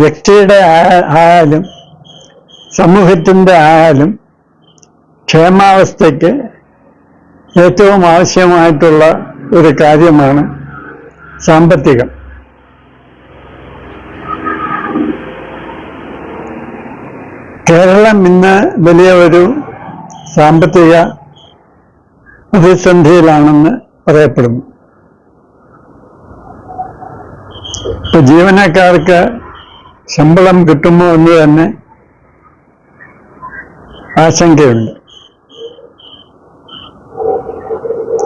വ്യക്തിയുടെ ആയാലും സമൂഹത്തിൻ്റെ ആയാലും ക്ഷേമാവസ്ഥയ്ക്ക് ഏറ്റവും ആവശ്യമായിട്ടുള്ള ഒരു കാര്യമാണ് സാമ്പത്തികം. കേരളം ഇന്ന് വലിയ ഒരു സാമ്പത്തിക പ്രതിസന്ധിയിലാണെന്ന് പറയപ്പെടുന്നു. ഇപ്പൊ ജീവനക്കാർക്ക് ശമ്പളം കിട്ടുമോ എന്ന് തന്നെ ആശങ്കയുണ്ട്.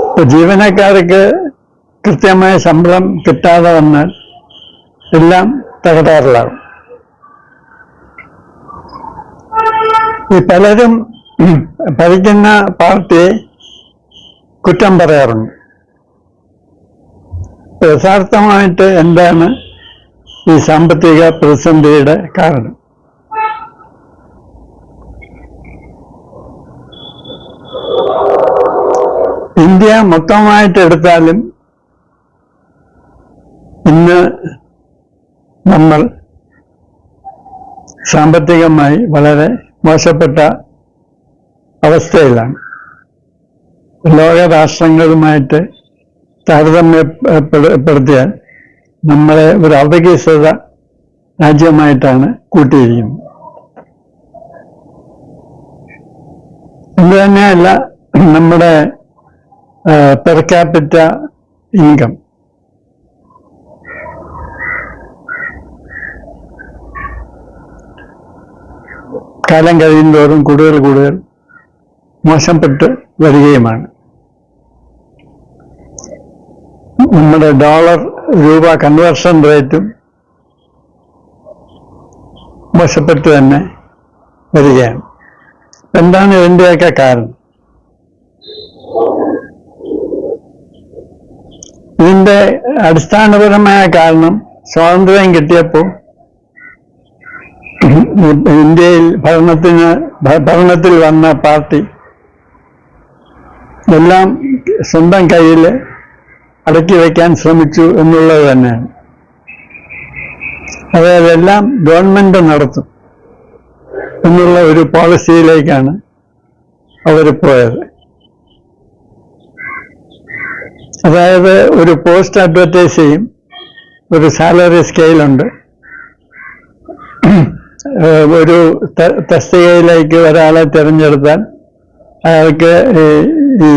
ഇപ്പൊ ജീവനക്കാർക്ക് കൃത്യമായ ശമ്പളം കിട്ടാതെ വന്നാൽ എല്ലാം തകരാറിലാകും. ഈ പലരും ഭരിക്കുന്ന പാർട്ടിയെ കുറ്റം പറയാറുണ്ട്. യഥാർത്ഥമായിട്ട് എന്താണ് ഈ സാമ്പത്തിക പ്രതിസന്ധിയുടെ കാരണം? ഇന്ത്യ മൊത്തമായിട്ട് എടുത്താലും ഇന്ന് നമ്മൾ സാമ്പത്തികമായി വളരെ മോശപ്പെട്ട അവസ്ഥയിലാണ്. ലോകരാഷ്ട്രങ്ങളുമായിട്ട് താരതമ്യപ്പെടുത്തിയാൽ നമ്മളെ ഒരു അവികസിത രാജ്യമായിട്ടാണ് കൂട്ടിയിരിക്കുന്നത്. ഇത് തന്നെയല്ല നമ്മുടെ പെർ ക്യാപിറ്റ ഇൻകം കാലം കഴിയുന്തോറും കൂടുതൽ മോശപ്പെട്ട് വരികയുമാണ്. നമ്മുടെ ഡോളർ രൂപ കൺവേർഷൻ റേറ്റും മോശപ്പെട്ട് തന്നെ വരികയാണ്. എന്താണ് ഇതിൻ്റെയൊക്കെ കാരണം? ഇതിൻ്റെ അടിസ്ഥാനപരമായ കാരണം സ്വാതന്ത്ര്യം കിട്ടിയപ്പോൾ ഇന്ത്യയിൽ ഭരണത്തിൽ വന്ന പാർട്ടി എല്ലാം സ്വന്തം കയ്യിൽ അടക്കി വയ്ക്കാൻ ശ്രമിച്ചു എന്നുള്ളത് തന്നെയാണ്. അതെല്ലാം ഗവൺമെന്റ് നടത്തും എന്നുള്ള ഒരു പോളിസിയിലേക്കാണ് അവർ പോയത്. അതായത് ഒരു പോസ്റ്റ് അഡ്വർടൈസ് ചെയ്യും, ഒരു സാലറി സ്കെയിലുണ്ട്, ഒരു തസ്തികയിലേക്ക് ഒരാളെ തിരഞ്ഞെടുത്താൽ അയാൾക്ക് ഈ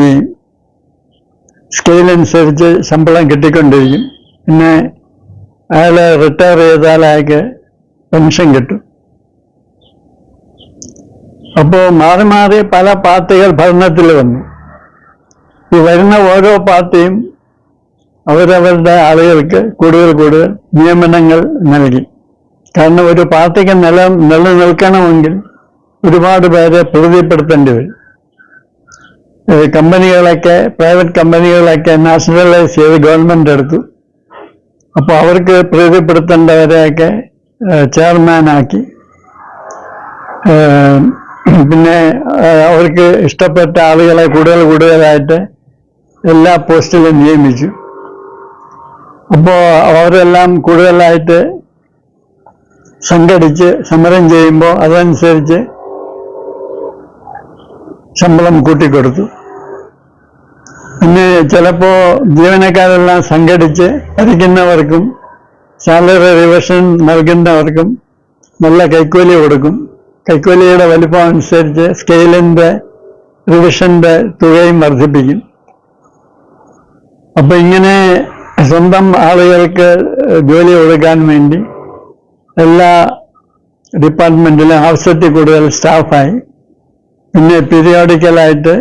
സ്കെയിലനുസരിച്ച് ശമ്പളം കിട്ടിക്കൊണ്ടിരിക്കും. പിന്നെ അയാൾ റിട്ടയർ ചെയ്താൽ അയാൾക്ക് പെൻഷൻ കിട്ടും. അപ്പോൾ മാറി മാറി പല പാർട്ടികൾ ഭരണത്തിൽ വന്നു. ഈ വരുന്ന ഓരോ പാർട്ടിയും അവരവരുടെ ആളുകൾക്ക് കൂടുതൽ നിയമനങ്ങൾ നൽകി. കാരണം ഒരു പാർട്ടിക്ക് നിലനിൽക്കണമെങ്കിൽ ഒരുപാട് പേരെ പ്രീതിപ്പെടുത്തേണ്ടി വരും. കമ്പനികളൊക്കെ, പ്രൈവറ്റ് കമ്പനികളൊക്കെ നാഷണലൈസ് ചെയ്ത് ഗവൺമെന്റ് എടുത്തു. അപ്പോൾ അവർക്ക് പ്രീതിപ്പെടുത്തേണ്ടവരെയൊക്കെ ചെയർമാനാക്കി, പിന്നെ അവർക്ക് ഇഷ്ടപ്പെട്ട ആളുകളെ കൂടുതലായിട്ട് എല്ലാ പോസ്റ്റിലും നിയമിച്ചു. അപ്പോൾ അവരെല്ലാം കൂടുതലായിട്ട് സംഘടിച്ച് സമരം ചെയ്യുമ്പോൾ അതനുസരിച്ച് ശമ്പളം കൂട്ടിക്കൊടുത്തു. പിന്നെ ചിലപ്പോൾ ജീവനക്കാരെല്ലാം സംഘടിച്ച് ഭരിക്കുന്നവർക്കും സാലറി റിവിഷൻ നൽകുന്നവർക്കും നല്ല കൈക്കൂലി കൊടുക്കും. കൈക്കൂലിയുടെ വലിപ്പം അനുസരിച്ച് സ്കെയിലിൻ്റെ റിവിഷൻ്റെ തുകയും വർദ്ധിപ്പിക്കും. അപ്പൊ ഇങ്ങനെ സ്വന്തം ആളുകൾക്ക് ജോലി കൊടുക്കാൻ വേണ്ടി എല്ലാ ഡിപ്പാർട്ട്മെന്റിലും ആവശ്യത്തിൽ കൂടുതൽ സ്റ്റാഫായി. പിന്നെ പീരിയോഡിക്കലായിട്ട്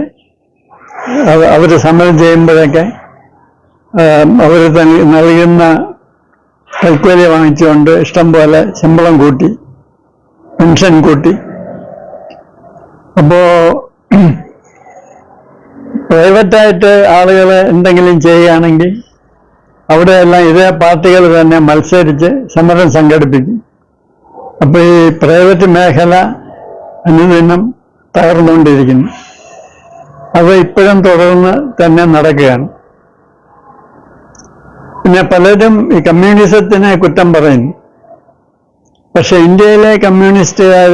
അവർ സമരം ചെയ്യുമ്പോഴൊക്കെ അവർ നൽകുന്ന കൈക്കൂലി വാങ്ങിച്ചുകൊണ്ട് ഇഷ്ടം പോലെ ശമ്പളം കൂട്ടി, പെൻഷൻ കൂട്ടി. അപ്പോ പ്രൈവറ്റായിട്ട് ആളുകൾ എന്തെങ്കിലും ചെയ്യുകയാണെങ്കിൽ അവിടെയെല്ലാം ഇതേ പാർട്ടികൾ തന്നെ മത്സരിച്ച് സമരം സംഘടിപ്പിക്കും. അപ്പൊ ഈ പ്രൈവറ്റ് മേഖല അനുദിനം തകർന്നുകൊണ്ടിരിക്കുന്നു. അത് ഇപ്പോഴും തുടർന്ന് തന്നെ നടക്കുകയാണ്. പിന്നെ പലരും ഈ കമ്മ്യൂണിസത്തിനെ കുറ്റം പറയുന്നു. പക്ഷെ ഇന്ത്യയിലെ കമ്മ്യൂണിസ്റ്റുകാർ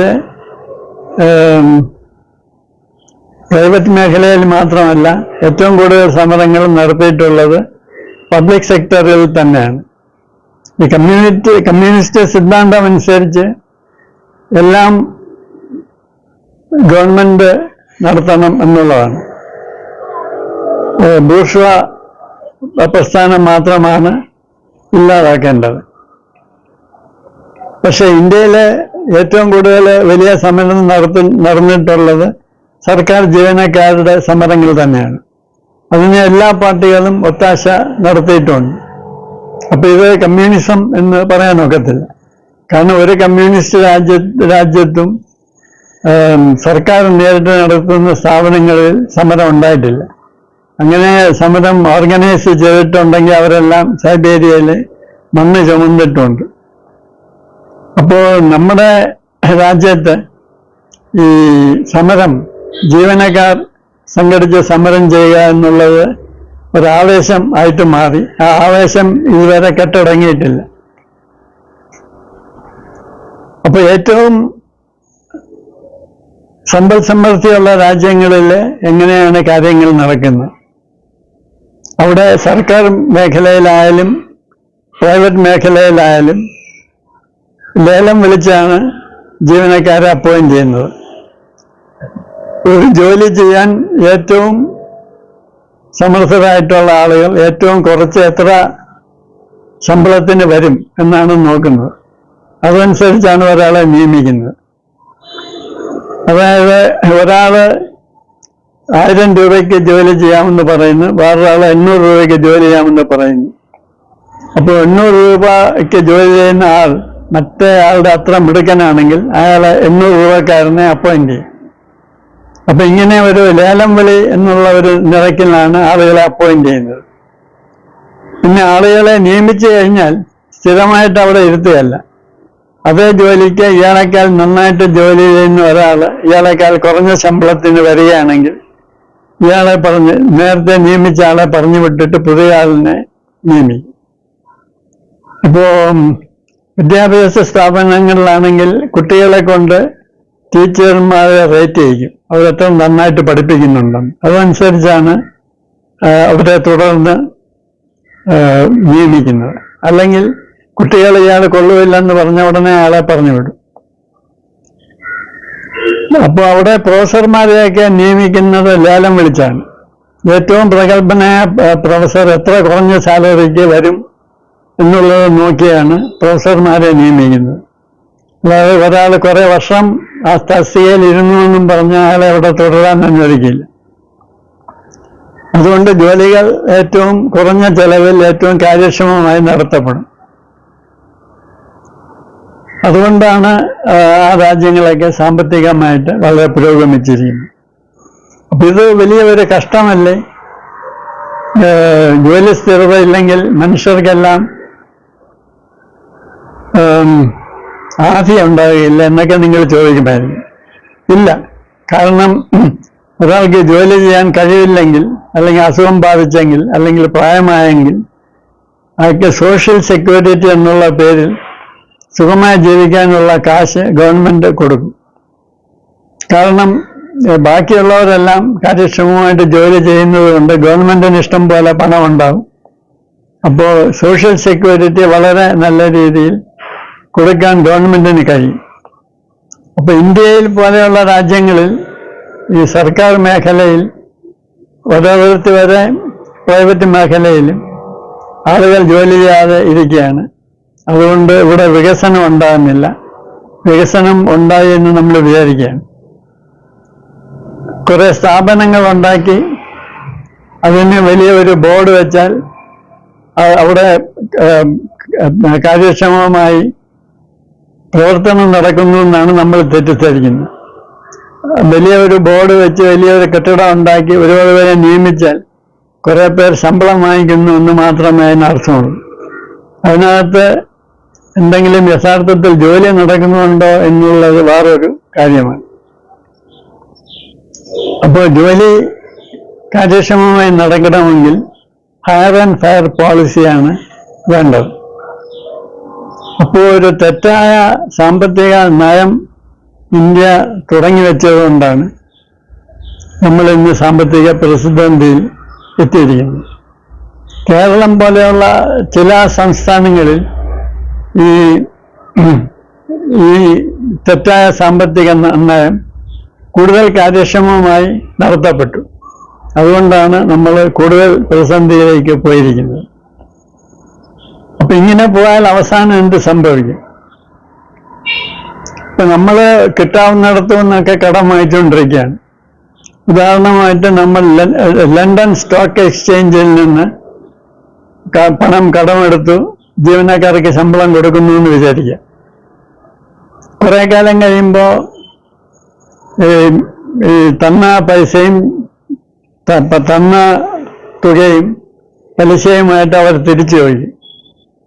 പ്രൈവറ്റ് മേഖലയിൽ മാത്രമല്ല ഏറ്റവും കൂടുതൽ സമരങ്ങൾ നടത്തിയിട്ടുള്ളത് പബ്ലിക് സെക്ടറിൽ തന്നെയാണ്. ഈ കമ്മ്യൂണിസ്റ്റ് സിദ്ധാന്തം അനുസരിച്ച് എല്ലാം ഗവൺമെന്റ് നടത്തണം എന്നുള്ളതാണ്. ബൂർഷ്വ പ്രസ്ഥാനം മാത്രമാണ് ഇല്ലാതാക്കേണ്ടത്. പക്ഷെ ഇന്ത്യയിലെ ഏറ്റവും കൂടുതൽ വലിയ സമരം നടന്നിട്ടുള്ളത് സർക്കാർ ജീവനക്കാരുടെ സമരങ്ങൾ തന്നെയാണ്. അതിന് എല്ലാ പാർട്ടികളും ഒത്താശ നടത്തിയിട്ടുണ്ട്. അപ്പൊ ഇത് കമ്മ്യൂണിസം എന്ന് പറയാൻ ഒക്കത്തില്ല. കാരണം ഒരു കമ്മ്യൂണിസ്റ്റ് രാജ്യത്തും സർക്കാർ നേരിട്ട് നടത്തുന്ന സ്ഥാപനങ്ങളിൽ സമരം ഉണ്ടായിട്ടില്ല. അങ്ങനെ സമരം ഓർഗനൈസ് ചെയ്തിട്ടുണ്ടെങ്കിൽ അവരെല്ലാം സൈബീരിയയിൽ മണ്ണ് ചുമന്നിട്ടുണ്ട്. അപ്പോൾ നമ്മുടെ രാജ്യത്ത് ഈ സമരം ജീവനക്കാർ സംഘടിച്ച് സമരം ചെയ്യുക എന്നുള്ളത് ഒരാവേശം ആയിട്ട് മാറി. ആ ആവേശം ഇതുവരെ കെട്ടടങ്ങിയിട്ടില്ല. അപ്പൊ ഏറ്റവും സമ്പൽ സമൃദ്ധിയുള്ള രാജ്യങ്ങളിൽ എങ്ങനെയാണ് കാര്യങ്ങൾ നടക്കുന്നത്? അവിടെ സർക്കാർ മേഖലയിലായാലും പ്രൈവറ്റ് മേഖലയിലായാലും ലേലം വിളിച്ചാണ് ജീവനക്കാരെ അപ്പോയിന്റ് ചെയ്യുന്നത്. ഒരു ജോലി ചെയ്യാൻ ഏറ്റവും സമർത്ഥരായിട്ടുള്ള ആളുകൾ ഏറ്റവും കുറച്ച് എത്ര ശമ്പളത്തിന് വരും എന്നാണ് നോക്കുന്നത്. അതനുസരിച്ചാണ് ഒരാളെ നിയമിക്കുന്നത്. അതായത് ഒരാള് 1000 രൂപയ്ക്ക് ജോലി ചെയ്യാമെന്ന് പറയുന്നു, വേറൊരാൾ 800 രൂപയ്ക്ക് ജോലി ചെയ്യാമെന്ന് പറയുന്നു. അപ്പോൾ 800 രൂപയ്ക്ക് ജോലി ചെയ്യുന്ന ആൾ മറ്റേ ആളുടെ അത്ര മിടുക്കനാണെങ്കിൽ അയാളെ 800 രൂപക്കാരനെ അപ്പോയിന്റ് ചെയ്യും. അപ്പൊ ഇങ്ങനെ ഒരു ലേലം വിളി എന്നുള്ള ഒരു നിരക്കിലാണ് ആളുകളെ അപ്പോയിന്റ് ചെയ്യുന്നത്. പിന്നെ ആളുകളെ നിയമിച്ചു കഴിഞ്ഞാൽ സ്ഥിരമായിട്ട് അവിടെ ഇരുത്തുകയല്ല. അതേ ജോലിക്ക് ഇയാളെക്കാൾ നന്നായിട്ട് ജോലി ചെയ്യുന്ന ഒരാൾ ഇയാളെക്കാൾ കുറഞ്ഞ ശമ്പളത്തിന് വരികയാണെങ്കിൽ ഇയാളെ നേരത്തെ നിയമിച്ച ആളെ പറഞ്ഞു വിട്ടിട്ട് പുതിയ ആളിനെ നിയമിക്കും. ഇപ്പോ വിദ്യാഭ്യാസ സ്ഥാപനങ്ങളിലാണെങ്കിൽ കുട്ടികളെ കൊണ്ട് ടീച്ചർമാരെ റേറ്റ് ചെയ്യിക്കും, അവരെത്ര നന്നായിട്ട് പഠിപ്പിക്കുന്നുണ്ടെന്ന്. അതനുസരിച്ചാണ് അവരെ തുടർന്ന് നിയമിക്കുന്നത്. അല്ലെങ്കിൽ കുട്ടികൾ ഇയാൾ കൊള്ളുമില്ലെന്ന് പറഞ്ഞ ഉടനെ ആളെ പറഞ്ഞു വിടും. അപ്പോൾ അവിടെ പ്രൊഫസർമാരെയൊക്കെ നിയമിക്കുന്നത് ലേലം വിളിച്ചാണ്. ഏറ്റവും പ്രഗത്ഭനായ പ്രൊഫസർ എത്ര കുറഞ്ഞ സാലറിക്ക് വരും എന്നുള്ളത് നോക്കിയാണ് പ്രൊഫസർമാരെ നിയമിക്കുന്നത്. അതായത് ഒരാൾ കുറെ വർഷം ആ തസ്തികയിൽ ഇരുന്നു എന്നും പറഞ്ഞ അയാളെ അവിടെ തുടരാൻ അനുവദിക്കില്ല. അതുകൊണ്ട് ജോലികൾ ഏറ്റവും കുറഞ്ഞ ചെലവിൽ ഏറ്റവും കാര്യക്ഷമമായി നടത്തപ്പെടും. അതുകൊണ്ടാണ് ആ രാജ്യങ്ങളൊക്കെ സാമ്പത്തികമായിട്ട് വളരെ പുരോഗമിച്ചിരിക്കുന്നത്. അപ്പൊ ഇത് വലിയ ഒരു കഷ്ടമല്ലേ? ജോലി സ്ഥിരത ഇല്ലെങ്കിൽ മനുഷ്യർക്കെല്ലാം ആധിയം ഉണ്ടാകുകയില്ല എന്നൊക്കെ നിങ്ങൾ ചോദിക്കുമായിരുന്നു. ഇല്ല, കാരണം ഒരാൾക്ക് ജോലി ചെയ്യാൻ കഴിവില്ലെങ്കിൽ, അല്ലെങ്കിൽ അസുഖം ബാധിച്ചെങ്കിൽ, അല്ലെങ്കിൽ പ്രായമായെങ്കിൽ അയാൾക്ക് സോഷ്യൽ സെക്യൂരിറ്റി എന്നുള്ള പേരിൽ സുഖമായി ജീവിക്കാനുള്ള കാശ് ഗവൺമെന്റ് കൊടുക്കും. കാരണം ബാക്കിയുള്ളവരെല്ലാം കാര്യക്ഷമമായിട്ട് ജോലി ചെയ്യുന്നത് കൊണ്ട് ഗവൺമെന്റിന് ഇഷ്ടം പോലെ പണം ഉണ്ടാവും. അപ്പോൾ സോഷ്യൽ സെക്യൂരിറ്റി വളരെ നല്ല രീതിയിൽ കൊടുക്കാൻ ഗവൺമെന്റിന് കഴിയും. അപ്പൊ ഇന്ത്യയിൽ പോലെയുള്ള രാജ്യങ്ങളിൽ ഈ സർക്കാർ മേഖലയിൽ ഓരോരുത്തർ വരെ പ്രൈവറ്റ് മേഖലയിലും ആളുകൾ ജോലി ചെയ്യാതെ ഇരിക്കുകയാണ്. അതുകൊണ്ട് ഇവിടെ വികസനം ഉണ്ടാകുന്നില്ല. വികസനം ഉണ്ടായി എന്ന് നമ്മൾ വിചാരിക്കുകയാണ്. കുറെ സ്ഥാപനങ്ങൾ ഉണ്ടാക്കി അതിന് വലിയ ഒരു ബോർഡ് വെച്ചാൽ അവിടെ കാര്യക്ഷമമായി പ്രവർത്തനം നടക്കുന്നു എന്നാണ് നമ്മൾ തെറ്റിദ്ധരിക്കുന്നത്. വലിയ ഒരു ബോർഡ് വെച്ച് വലിയൊരു കെട്ടിടം ഉണ്ടാക്കി ഒരുപാട് പേരെ നിയമിച്ചാൽ കുറെ പേർ ശമ്പളം വാങ്ങിക്കുന്നു എന്ന് മാത്രമേ അതിനർത്ഥമുള്ളൂ. അതിനകത്ത് എന്തെങ്കിലും യഥാർത്ഥത്തിൽ ജോലി നടക്കുന്നുണ്ടോ എന്നുള്ളത് വേറൊരു കാര്യമാണ്. അപ്പോൾ ജോലി കാര്യക്ഷമമായി നടക്കണമെങ്കിൽ ഹയർ ആൻഡ് ഫയർ പോളിസിയാണ് വേണ്ടത്. അപ്പോൾ ഒരു തെറ്റായ സാമ്പത്തിക നയം ഇന്ത്യ തുടങ്ങി വെച്ചതുകൊണ്ടാണ് നമ്മൾ ഇന്ന് സാമ്പത്തിക പ്രതിസന്ധിയിൽ എത്തിയിരിക്കുന്നത്. കേരളം പോലെയുള്ള ചില സംസ്ഥാനങ്ങളിൽ ഈ തെറ്റായ സാമ്പത്തിക നയം കൂടുതൽ കാര്യക്ഷമമായി നടത്തപ്പെട്ടു. അതുകൊണ്ടാണ് നമ്മൾ കൂടുതൽ പ്രതിസന്ധിയിലേക്ക് പോയിരിക്കുന്നത്. അപ്പൊ ഇങ്ങനെ പോയാൽ അവസാനം എന്ത് സംഭവിക്കും? ഇപ്പൊ നമ്മൾ കിട്ടാവുന്നിടത്തു നിന്നൊക്കെ കടം വാങ്ങിച്ചുകൊണ്ടിരിക്കുകയാണ്. ഉദാഹരണമായിട്ട് നമ്മൾ ലണ്ടൻ സ്റ്റോക്ക് എക്സ്ചേഞ്ചിൽ നിന്ന് പണം കടമെടുത്തു ജീവനക്കാർക്ക് ശമ്പളം കൊടുക്കുന്നു എന്ന് വിചാരിക്കുക. കുറെ കാലം കഴിയുമ്പോൾ ഈ തന്ന പൈസയും തന്ന തുകയും പലിശയുമായിട്ട് അവർ തിരിച്ചു പോയി.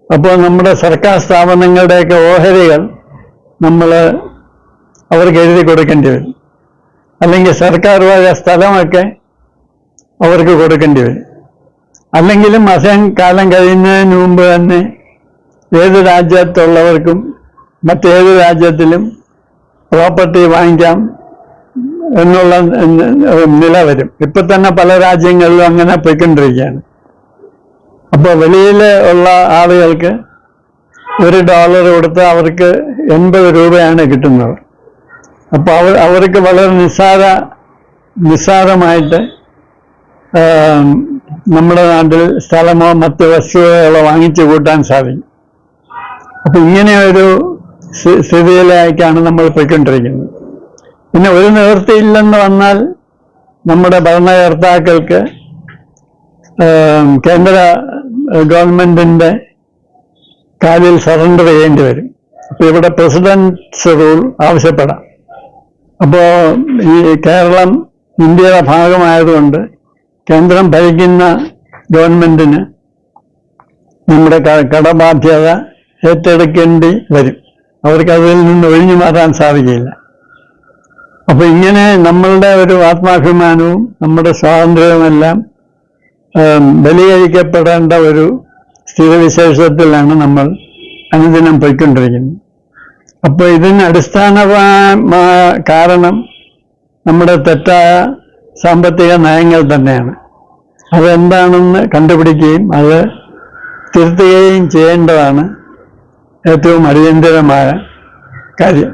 അപ്പോൾ നമ്മുടെ സർക്കാർ സ്ഥാപനങ്ങളുടെയൊക്കെ ഓഹരികൾ അവർക്ക് എഴുതി കൊടുക്കേണ്ടി വരും. അല്ലെങ്കിൽ സർക്കാർ വക സ്ഥലമൊക്കെ അവർക്ക് കൊടുക്കേണ്ടി വരും. അല്ലെങ്കിലും അധികം കാലം കഴിയുന്നതിന് മുമ്പ് തന്നെ ഏത് രാജ്യത്തുള്ളവർക്കും മറ്റേത് രാജ്യത്തിലും പ്രോപ്പർട്ടി വാങ്ങിക്കാം എന്നുള്ള നില വരും. ഇപ്പൊ തന്നെ പല രാജ്യങ്ങളിലും അങ്ങനെ പോയിക്കൊണ്ടിരിക്കുകയാണ്. അപ്പോൾ വെളിയിൽ ഉള്ള ആളുകൾക്ക് $1 കൊടുത്ത് അവർക്ക് 80 രൂപയാണ് കിട്ടുന്നത്. അപ്പോൾ അവർക്ക് വളരെ നിസ്സാരമായിട്ട് നമ്മുടെ നാട്ടിൽ സ്ഥലമോ മറ്റ് വസ്തുക്കളോ വാങ്ങിച്ചു കൂട്ടാൻ സാധിക്കും. അപ്പൊ ഇങ്ങനെ ഒരു സ്ഥിതിയിലേക്കാണ് നമ്മൾ പോയിക്കൊണ്ടിരിക്കുന്നത്. പിന്നെ ഒരു നിവൃത്തിയില്ലെന്ന് വന്നാൽ നമ്മുടെ ഭരണകർത്താക്കൾക്ക് കേന്ദ്ര ഗവൺമെന്റിന്റെ കാലിൽ സറണ്ടർ ചെയ്യേണ്ടി വരും. അപ്പൊ ഇവിടെ പ്രസിഡന്റ്സ് റൂൾ ആവശ്യപ്പെടാം. അപ്പോൾ ഈ കേരളം ഇന്ത്യയുടെ ഭാഗമായതുകൊണ്ട് കേന്ദ്രം ഭരിക്കുന്ന ഗവൺമെന്റിന് നമ്മുടെ കടബാധ്യത ഏറ്റെടുക്കേണ്ടി വരും. അവർക്ക് അതിൽ നിന്ന് ഒഴിഞ്ഞു മാറാൻ സാധിക്കില്ല. അപ്പൊ ഇങ്ങനെ നമ്മളുടെ ഒരു ആത്മാഭിമാനവും നമ്മുടെ സ്വാതന്ത്ര്യവുമെല്ലാം ബലീകരിക്കപ്പെടേണ്ട ഒരു സ്ഥിതിവിശേഷത്തിലാണ് നമ്മൾ അനുദിനം പോയിക്കൊണ്ടിരിക്കുന്നത്. അപ്പോൾ ഇതിന് അടിസ്ഥാനമായ കാരണം നമ്മുടെ തെറ്റായ സാമ്പത്തിക നയങ്ങൾ തന്നെയാണ്. അതെന്താണെന്ന് കണ്ടുപിടിക്കുകയും അത് തിരുത്തുകയും ചെയ്യേണ്ടതാണ് ഏറ്റവും അടിയന്തരമായ കാര്യം.